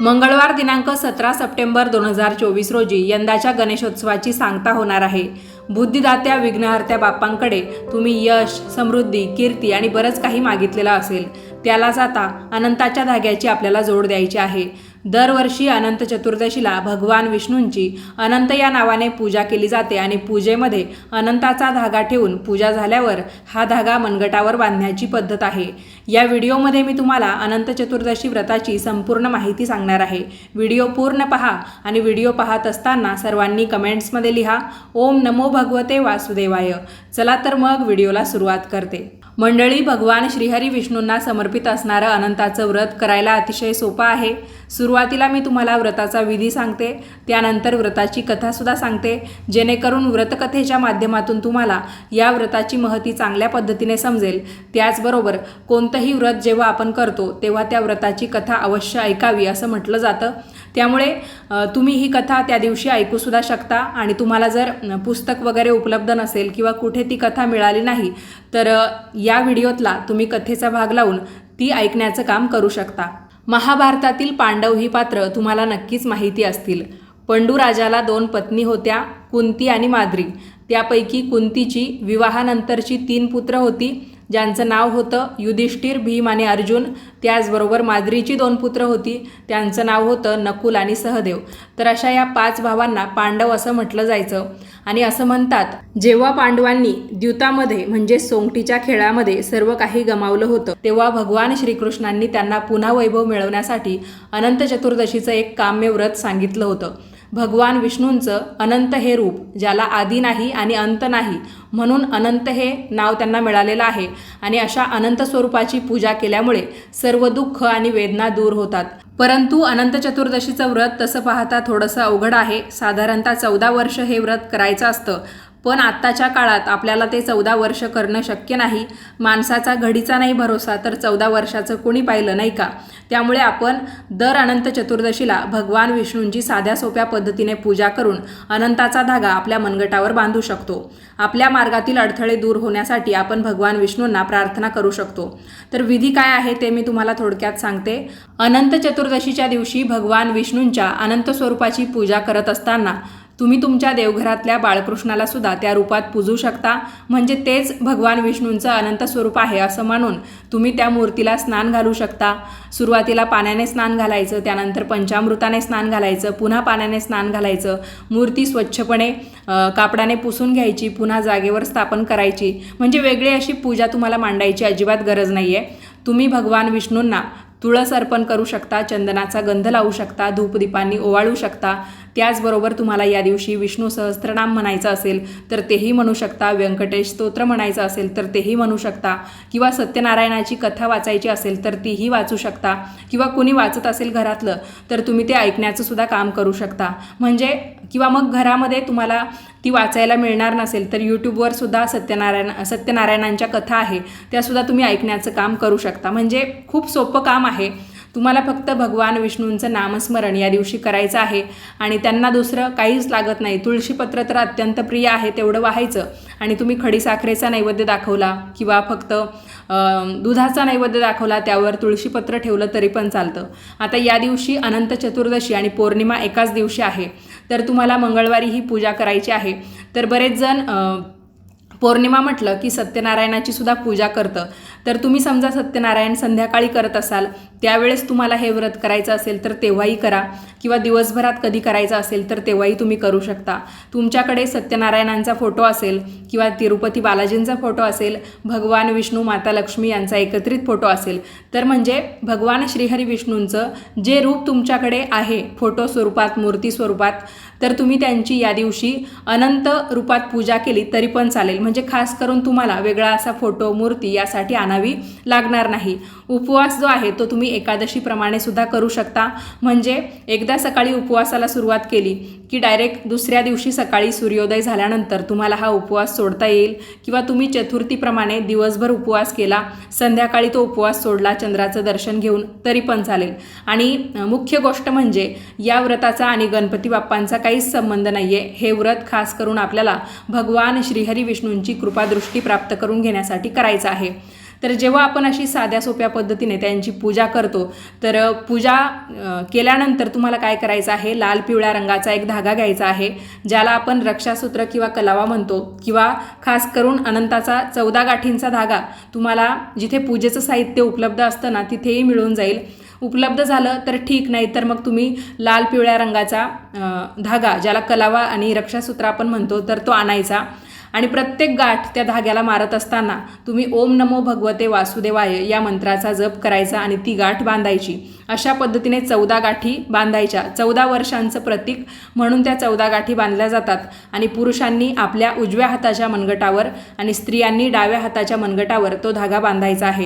मंगळवार दिनांक 17 सप्टेंबर 2024 रोजी यंदाच्या गणेशोत्सवाची सांगता होणार आहे। बुद्धिदात्या विघ्नहर्त्या बाप्पांकडे तुम्ही यश, समृद्धी, कीर्ती आणि बरंच काही मागितलेलं असेल, त्यालाच आता अनंताच्या धाग्याची आपल्याला जोड द्यायची आहे। दरवर्षी अनंत चतुर्दशीला भगवान विष्णूंची अनंत या नावाने पूजा केली जाते आणि पूजेमध्ये अनंताचा धागा ठेवून पूजा झाल्यावर हा धागा मनगटावर बांधण्याची पद्धत आहे। या व्हिडिओमध्ये मी तुम्हाला अनंत चतुर्दशी व्रताची संपूर्ण माहिती सांगणार आहे। व्हिडिओ पूर्ण पहा आणि व्हिडिओ पाहत असताना सर्वांनी कमेंट्समध्ये लिहा ओम नमो भगवते वासुदेवाय। चला तर मग व्हिडिओला सुरुवात करते। मंडळी, भगवान श्रीहरी विष्णूंना समर्पित असणारं अनंताचं व्रत करायला अतिशय सोपं आहे। सुरुवातीला मी तुम्हाला व्रताचा विधी सांगते, त्यानंतर व्रताची कथासुद्धा सांगते, जेणेकरून व्रतकथेच्या माध्यमातून तुम्हाला या व्रताची महती चांगल्या पद्धतीने समजेल। त्याचबरोबर कोणतंही व्रत जेव्हा आपण करतो तेव्हा त्या व्रताची कथा अवश्य ऐकावी असं म्हटलं जातं। त्यामुळे तुम्ही ही कथा त्या दिवशी ऐकूसुद्धा शकता आणि तुम्हाला जर पुस्तक वगैरे उपलब्ध नसेल किंवा कुठे ती कथा मिळाली नाही तर या व्हिडिओतला तुम्ही कथेचा भाग लावून ती ऐकण्याचं काम करू शकता। महाभारतातील पांडव ही पात्र तुम्हाला नक्कीच माहिती असतील। पंडू राजाला 2 पत्नी होत्या, कुंती आणि माद्री। त्यापैकी कुंतीची विवाहानंतरची 3 पुत्र होती, ज्यांचं नाव होतं युधिष्ठिर, भीम आणि अर्जुन। त्याचबरोबर माद्रीची 2 पुत्र होती, त्यांचं नाव होतं नकुल आणि सहदेव। तर अशा या 5 भावांना पांडव असं म्हटलं जायचं। आणि असं म्हणतात, जेव्हा पांडवांनी द्यूतामध्ये म्हणजे सोंगटीच्या खेळामध्ये सर्व काही गमावलं होतं, तेव्हा भगवान श्रीकृष्णांनी त्यांना पुन्हा वैभव मिळवण्यासाठी अनंत चतुर्दशीचं एक काम्य व्रत सांगितलं होतं। भगवान विष्णूंचं अनंत हे रूप, ज्याला आदी नाही आणि अंत नाही, म्हणून अनंत हे नाव त्यांना मिळालेलं आहे। आणि अशा अनंत स्वरूपाची पूजा केल्यामुळे सर्व दुःख आणि वेदना दूर होतात। परंतु अनंत चतुर्दशीचं व्रत तसं पाहता थोडंसं अवघड आहे। साधारणतः 14 वर्ष हे व्रत करायचं असतं, पण आत्ताच्या काळात आपल्याला ते 14 वर्ष करणं शक्य नाही। माणसाचा घडीचा नाही भरोसा, तर 14 वर्षाचं कोणी पाहिलं नाही का? त्यामुळे आपण दर अनंत चतुर्दशीला भगवान विष्णूंची साध्या सोप्या पद्धतीने पूजा करून अनंताचा धागा आपल्या मनगटावर बांधू शकतो। आपल्या मार्गातील अडथळे दूर होण्यासाठी आपण भगवान विष्णूंना प्रार्थना करू शकतो। तर विधी काय आहे ते मी तुम्हाला थोडक्यात सांगते। अनंत चतुर्दशीच्या दिवशी भगवान विष्णूंच्या अनंत स्वरूपाची पूजा करत असताना तुम्ही तुमच्या देवघरातल्या बाळकृष्णाला सुद्धा त्या रूपात पूजू शकता। म्हणजे तेच भगवान विष्णूंचं अनंत स्वरूप आहे असं मानून तुम्ही त्या मूर्तीला स्नान घालू शकता। सुरुवातीला पाण्याने स्नान घालायचं, त्यानंतर पंचामृताने स्नान घालायचं, पुन्हा पाण्याने स्नान घालायचं। मूर्ती स्वच्छपणे कापडाने पुसून घ्यायची, पुन्हा जागेवर स्थापन करायची। म्हणजे वेगळी अशी पूजा तुम्हाला मांडायची अजिबात गरज नाही आहे। तुम्ही भगवान विष्णूंना तुळस अर्पण करू शकता, चंदनाचा गंध लावू शकता, धूपदीपांनी ओवाळू शकता। त्याचबरोबर तुम्हाला या दिवशी विष्णू सहस्त्रनाम म्हणायचं असेल तर तेही म्हणू शकता, व्यंकटेश स्तोत्र म्हणायचं असेल तर तेही म्हणू शकता, किंवा सत्यनारायणाची कथा वाचायची असेल तर तीही वाचू शकता, किंवा कुणी वाचत असेल घरातलं तर तुम्ही ते ऐकण्याचं सुद्धा काम करू शकता। म्हणजे किंवा मग घरामध्ये तुम्हाला ती वाचायला मिळणार नसेल तर यूट्यूबवर सुद्धा सत्यनारायणांच्या कथा आहे, त्यासुद्धा तुम्ही ऐकण्याचं काम करू शकता। म्हणजे खूप सोपं काम आहे। तुम्हाला फक्त भगवान विष्णूंचं नामस्मरण या दिवशी करायचं आहे आणि त्यांना दुसरं काहीच लागत नाही। तुळशीपत्र तर अत्यंत प्रिय आहे, तेवढं वाहायचं आणि तुम्ही खडीसाखरेचा नैवेद्य दाखवला किंवा फक्त दुधाचा नैवेद्य दाखवला, त्यावर तुळशीपत्र ठेवलं तरी पण चालतं। आता या दिवशी अनंत चतुर्दशी आणि पौर्णिमा एकाच दिवशी आहे, तर तुम्हाला मंगळवारी ही पूजा करायची आहे। तर बरेच जण पौर्णिमा म्हटलं की सत्यनारायणाची सुद्धा पूजा करतं। तर तुम्ही समजा सत्यनारायण संध्याकाळी करत असाल, त्यावेळेस तुम्हाला हे व्रत करायचं असेल तर तेव्हाही करा, किंवा दिवसभरात कधी करायचं असेल तर तेव्हाही तुम्ही करू शकता। तुमच्याकडे सत्यनारायणांचा फोटो असेल किंवा तिरुपती बालाजींचा फोटो असेल, भगवान विष्णू, माता लक्ष्मी यांचा एकत्रित फोटो असेल, तर म्हणजे भगवान श्रीहरी विष्णूंचं जे रूप तुमच्याकडे आहे फोटो स्वरूपात, मूर्ती स्वरूपात, तर तुम्ही त्यांची या दिवशी अनंत रूपात पूजा केली तरी पण चालेल। म्हणजे खास करून तुम्हाला वेगळा असा फोटो, मूर्ती यासाठी आणावी लागणार नाही। उपवास जो आहे तो तुम्ही एकादशीप्रमाणे सुद्धा करू शकता। म्हणजे एकदा सकाळी उपवासाला सुरुवात केली की डायरेक्ट दुसऱ्या दिवशी सकाळी सूर्योदय झाल्यानंतर तुम्हाला हा उपवास सोडता येईल, किंवा तुम्ही चतुर्थीप्रमाणे दिवसभर उपवास केला, संध्याकाळी तो उपवास सोडला चंद्राचं दर्शन घेऊन तरी पण चालेल। आणि मुख्य गोष्ट म्हणजे या व्रताचा आणि गणपती बाप्पांचा काहीच संबंध नाही आहे। हे व्रत खास करून आपल्याला भगवान श्रीहरी विष्णूंची कृपादृष्टी प्राप्त करून घेण्यासाठी करायचं आहे। तर जेव्हा आपण अशी साध्या सोप्या पद्धतीने त्यांची पूजा करतो, तर पूजा केल्यानंतर तुम्हाला काय करायचं आहे, लाल पिवळ्या रंगाचा एक धागा घ्यायचा आहे, ज्याला आपण रक्षासूत्र किंवा कलावा म्हणतो, किंवा खास करून अनंताचा 14 गाठींचा धागा तुम्हाला जिथे पूजेचं साहित्य उपलब्ध असतं ना तिथेही मिळून जाईल. उपलब्ध झालं तर ठीक, नाही तर मग तुम्ही लाल पिवळ्या रंगाचा धागा ज्याला कलावा आणि रक्षासूत्र आपण म्हणतो तर तो आणायचा आणि प्रत्येक गाठ त्या धाग्याला मारत असताना तुम्ही ओम नमो भगवते वासुदेवाय या मंत्राचा जप करायचा आणि ती गाठ बांधायची. अशा पद्धतीने 14 गाठी बांधायच्या. 14 वर्षांचं प्रतीक म्हणून त्या 14 गाठी बांधल्या जातात आणि पुरुषांनी आपल्या उजव्या हाताच्या मनगटावर आणि स्त्रियांनी डाव्या हाताच्या मनगटावर तो धागा बांधायचा आहे.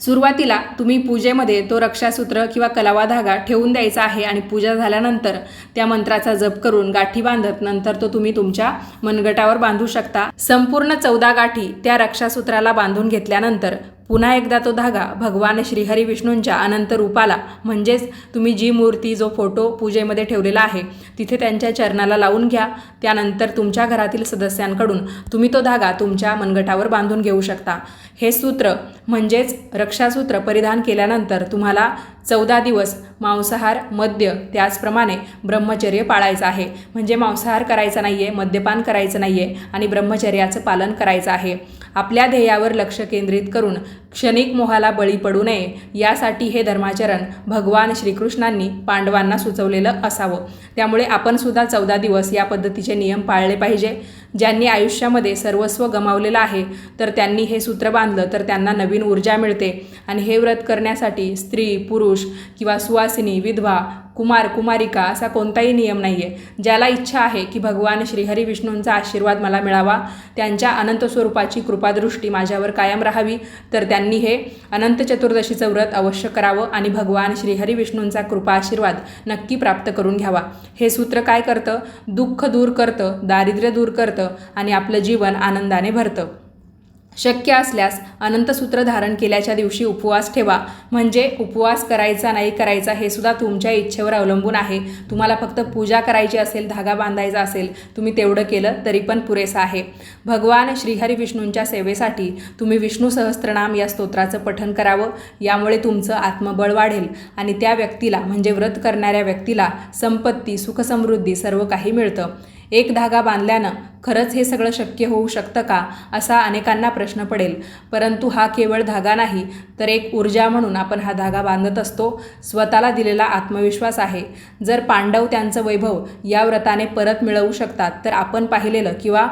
सुरुवातीला तुम्ही पूजेमध्ये तो रक्षासूत्र किंवा कलावा धागा ठेवून द्यायचा आहे आणि पूजा झाल्यानंतर त्या मंत्राचा जप करून गाठी बांधत नंतर तो तुम्ही तुमच्या मनगटावर बांधू शकता. संपूर्ण 14 गाठी त्या रक्षासूत्राला बांधून घेतल्यानंतर पुन्हा एकदा तो धागा भगवान श्रीहरी विष्णूंच्या अनंत रूपाला, म्हणजेच तुम्ही जी मूर्ती जो फोटो पूजेमध्ये ठेवलेला आहे तिथे त्यांच्या चरणाला लावून घ्या. त्यानंतर तुमच्या घरातील सदस्यांकडून तुम्ही तो धागा तुमच्या मनगटावर बांधून घेऊ शकता. हे सूत्र म्हणजेच रक्षासूत्र परिधान केल्यानंतर तुम्हाला 14 दिवस मांसाहार, मद्य, त्याचप्रमाणे ब्रह्मचर्य पाळायचं आहे. म्हणजे मांसाहार करायचा नाही आहे, मद्यपान करायचं नाही आहे आणि ब्रह्मचर्याचं पालन करायचं आहे. आपल्या ध्येयावर लक्ष केंद्रित करून क्षणिक मोहाला बळी पडू नये यासाठी हे धर्माचरण भगवान श्रीकृष्णांनी पांडवांना सुचवलेलं असावं. त्यामुळे आपण सुद्धा 14 दिवस या पद्धतीचे नियम पाळले पाहिजे. ज्यांनी आयुष्यामध्ये सर्वस्व गमावलेलं आहे तर त्यांनी हे सूत्र बांधलं तर त्यांना नवीन ऊर्जा मिळते आणि हे व्रत करण्यासाठी स्त्री, पुरुष किंवा सुवासिनी, विधवा, कुमार, कुमारिका असा कोणताही नियम नाही आहे. ज्याला इच्छा आहे की भगवान श्रीहरी विष्णूंचा आशीर्वाद मला मिळावा, त्यांच्या अनंत स्वरूपाची कृपादृष्टी माझ्यावर कायम राहावी, तर त्यांनी हे अनंत चतुर्दशीचं व्रत अवश्य करावं आणि भगवान श्रीहरी विष्णूंचा कृपा आशीर्वाद नक्की प्राप्त करून घ्यावा. हे सूत्र काय करतं? दुःख दूर करतं, दारिद्र्य दूर करतं आणि आपलं जीवन आनंदाने भरतं. शक्य असल्यास अनंत सूत्र धारण केल्याच्या दिवशी उपवास ठेवा. म्हणजे उपवास करायचा नाही करायचा हे सुद्धा तुमच्या इच्छेवर अवलंबून आहे. तुम्हाला फक्त पूजा करायची असेल, धागा बांधायचा असेल, तुम्ही तेवढं केलं तरी पण पुरेसं आहे. भगवान श्रीहरी विष्णूंच्या सेवेसाठी तुम्ही विष्णू सहस्त्रनाम या स्तोत्राचं पठण करावं. यामुळे तुमचं आत्मबळ वाढेल आणि त्या व्यक्तीला म्हणजे व्रत करणाऱ्या व्यक्तीला संपत्ती, सुखसमृद्धी सर्व काही मिळतं. एक धागा बांधल्यानं खरंच हे सगळं शक्य होऊ शकतं का, असा अनेकांना प्रश्न पडेल. परंतु हा केवळ धागा नाही तर एक ऊर्जा म्हणून आपण हा धागा बांधत असतो. स्वतःला दिलेला आत्मविश्वास आहे. जर पांडव त्यांचं वैभव या व्रताने परत मिळवू शकतात तर आपण पाहिलेलं किंवा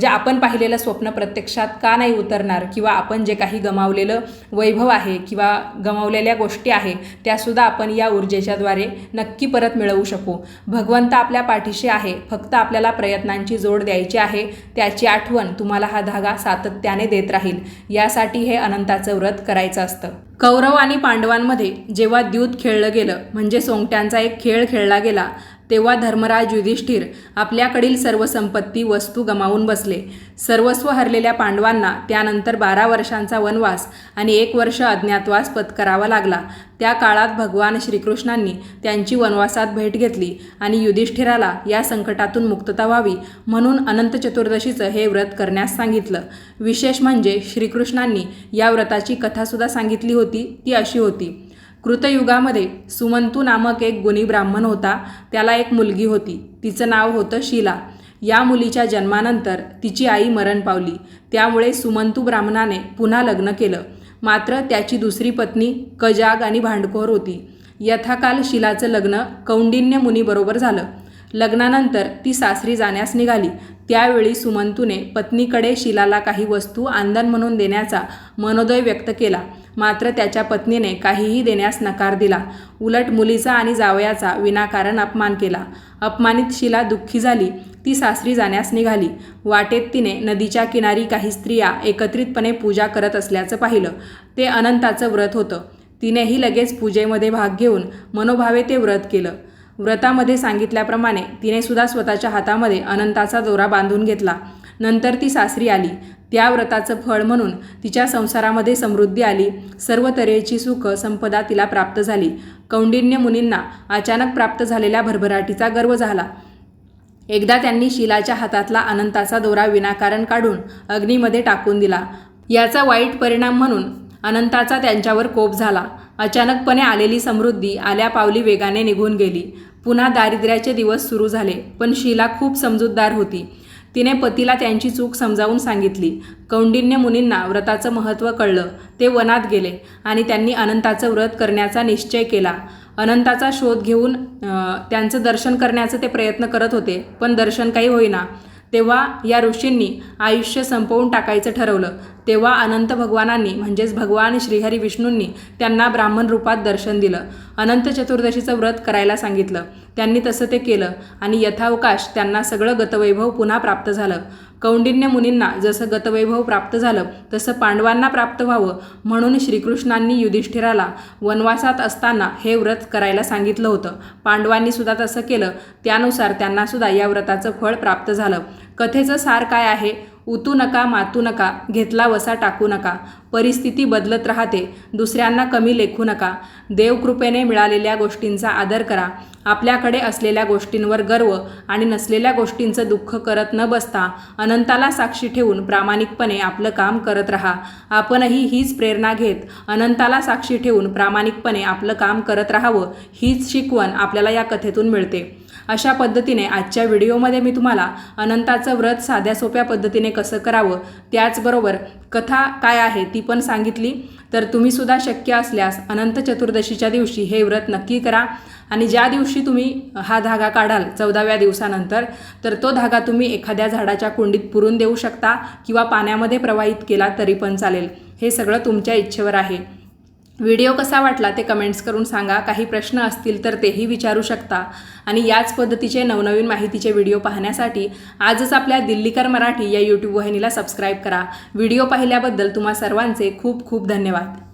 आपण पाहिलेलं स्वप्न प्रत्यक्षात का नाही उतरणार, किंवा आपण जे काही गमावलेलं वैभव आहे किंवा गमावलेल्या गोष्टी आहे त्यासुद्धा आपण या ऊर्जेच्याद्वारे नक्की परत मिळवू शकू. भगवंत आपल्या पाठीशी आहे, फक्त आपल्याला प्रयत्नांची जोड द्यायची आहे. त्याची आठवण तुम्हाला हा धागा सातत्याने देत राहील. यासाठी हे अनंताचं व्रत करायचं असतं. कौरव आणि पांडवांमध्ये जेव्हा द्यूत खेळलं गेलं म्हणजे सोंगट्यांचा एक खेळ खेळला गेला तेव्हा धर्मराज युधिष्ठिर आपल्याकडील सर्व संपत्ती, वस्तू गमावून बसले. सर्वस्व हरलेल्या पांडवांना त्यानंतर 12 वर्षांचा वनवास आणि 1 वर्ष अज्ञातवास पत्करावा लागला. त्या काळात भगवान श्रीकृष्णांनी त्यांची वनवासात भेट घेतली आणि युधिष्ठिराला या संकटातून मुक्तता व्हावी म्हणून अनंत चतुर्दशीचं हे व्रत करण्यास सांगितलं. विशेष म्हणजे श्रीकृष्णांनी या व्रताची कथासुद्धा सांगितली होती. ती अशी होती. कृतयुगामध्ये सुमंतू नामक एक गुणी ब्राह्मण होता. त्याला एक मुलगी होती. तिचं नाव होतं शीला. या मुलीच्या जन्मानंतर तिची आई मरण पावली. त्यामुळे सुमंतू ब्राह्मणाने पुन्हा लग्न केलं. मात्र त्याची दुसरी पत्नी कजाग आणि भांडखोर होती. यथाकाल शीलाचं लग्न कौंडिन्य मुनीबरोबर झालं. लग्नानंतर ती सासरी जाण्यास निघाली. त्यावेळी सुमंतूने पत्नीकडे शीलाला काही वस्तू आंदण म्हणून देण्याचा मनोदय व्यक्त केला. मात्र त्याच्या पत्नीने काहीही देण्यास नकार दिला. उलट मुलीचा आणि जावयाचा विनाकारण अपमान केला. अपमानित शीला दुःखी झाली. ती सासरी जाण्यास निघाली. वाटेत तिने नदीच्या किनारी काही स्त्रिया एकत्रितपणे पूजा करत असल्याचं पाहिलं. ते अनंताचं व्रत होतं. तिनेही लगेच पूजेमध्ये भाग घेऊन मनोभावे ते व्रत केलं. व्रतामध्ये सांगितल्याप्रमाणे तिने सुद्धा स्वतःच्या हातामध्ये अनंताचा दोरा बांधून घेतला. नंतर ती सासरी आली. त्या व्रताचं फळ म्हणून तिच्या संसारामध्ये समृद्धी आली. सर्व तऱ्हेची सुख संपदा तिला प्राप्त झाली. कौंडिन्य मुनींना अचानक प्राप्त झालेल्या भरभराटीचा गर्व झाला. एकदा त्यांनी शीलाच्या हातातला अनंताचा दोरा विनाकारण काढून अग्नीमध्ये टाकून दिला. याचा वाईट परिणाम म्हणून अनंताचा त्यांच्यावर कोप झाला. अचानकपणे आलेली समृद्धी आल्या पावली वेगाने निघून गेली. पुन्हा दारिद्र्याचे दिवस सुरू झाले. पण शीला खूप समजूतदार होती. तिने पतीला त्यांची चूक समजावून सांगितली. कौंडिन्य मुनींना व्रताचं महत्त्व कळलं. ते वनात गेले आणि त्यांनी अनंताचं व्रत करण्याचा निश्चय केला. अनंताचा शोध घेऊन त्यांचं दर्शन करण्याचं ते प्रयत्न करत होते, पण दर्शन काही होईना. तेव्हा या ऋषींनी आयुष्य संपवून टाकायचं ठरवलं. तेव्हा अनंत भगवानांनी म्हणजेच भगवान श्रीहरी विष्णूंनी त्यांना ब्राह्मण रूपात दर्शन दिलं. अनंत चतुर्दशीचं व्रत करायला सांगितलं. त्यांनी तसं ते केलं आणि यथावकाश त्यांना सगळं गतवैभव पुन्हा प्राप्त झालं. कौंडिन्य मुनींना जसं गतवैभव प्राप्त झालं तसं पांडवांना प्राप्त व्हावं म्हणून श्रीकृष्णांनी युधिष्ठिराला वनवासात असताना हे व्रत करायला सांगितलं होतं. पांडवांनी सुद्धा तसं केलं. त्यानुसार त्यांना सुद्धा या व्रताचं फळ प्राप्त झालं. कथेचं सार काय आहे? उतू नका, मातू नका, घेतला वसा टाकू नका. परिस्थिती बदलत राहते. दुसऱ्यांना कमी लेखू नका. देवकृपेने मिळालेल्या गोष्टींचा आदर करा. आपल्याकडे असलेल्या गोष्टींवर गर्व आणि नसलेल्या गोष्टींचं दुःख करत न बसता अनंताला साक्षी ठेवून प्रामाणिकपणे आपलं काम करत राहा. आपणही हीच प्रेरणा घेत अनंताला साक्षी ठेवून प्रामाणिकपणे आपलं काम करत राहावं. हीच शिकवण आपल्याला या कथेतून मिळते. अशा पद्धतीने आजच्या व्हिडिओमध्ये मी तुम्हाला अनंताचं व्रत साध्या सोप्या पद्धतीने कसं करावं, त्याचबरोबर कथा काय आहे ती पण सांगितली. तर तुम्हीसुद्धा शक्य असल्यास अनंत चतुर्दशीच्या दिवशी हे व्रत नक्की करा. आणि ज्या दिवशी तुम्ही हा धागा काढाल 14व्या दिवसानंतर, तर तो धागा तुम्ही एखाद्या झाडाच्या कुंडीत पुरून देऊ शकता किंवा पाण्यामध्ये प्रवाहित केला तरी पण चालेल. हे सगळं तुमच्या इच्छेवर आहे. व्हिडिओ कसा वाटला ते कमेंट्स करून सांगा. काही प्रश्न असतील तर तेही विचारू शकता. आणि याच पद्धतीचे नवनवीन माहितीचे व्हिडिओ पाहण्यासाठी आजच आपल्या दिल्लीकर मराठी या यूट्यूब वाहिनीला सबस्क्राईब करा. व्हिडिओ पाहिल्याबद्दल तुम्हा सर्वांचे खूप खूप धन्यवाद.